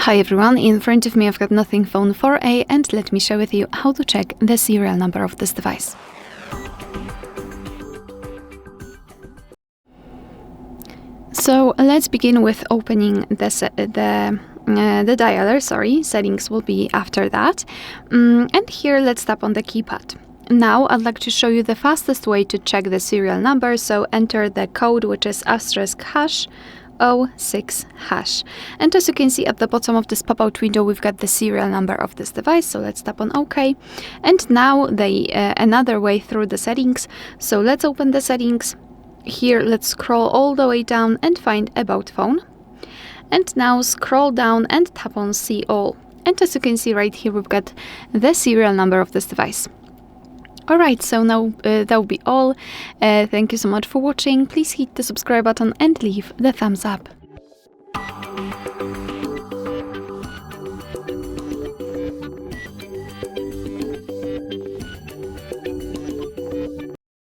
Hi everyone, in front of me I've got Nothing Phone 4a and let me share with you how to check the serial number of this device. So let's begin with opening the dialer, settings will be after that. And here let's tap on the keypad. Now I'd like to show you the fastest way to check the serial number, so enter the code, which is *#06#. And as you can see at the bottom of this pop-out window, we've got the serial number of this device, so let's tap on OK. And now another way through the settings, so let's open the settings. Here let's scroll all the way down and find About Phone. And now scroll down and tap on See All. And as you can see right here, we've got the serial number of this device. Alright, so now that will be all. Thank you so much for watching. Please hit the subscribe button and leave the thumbs up.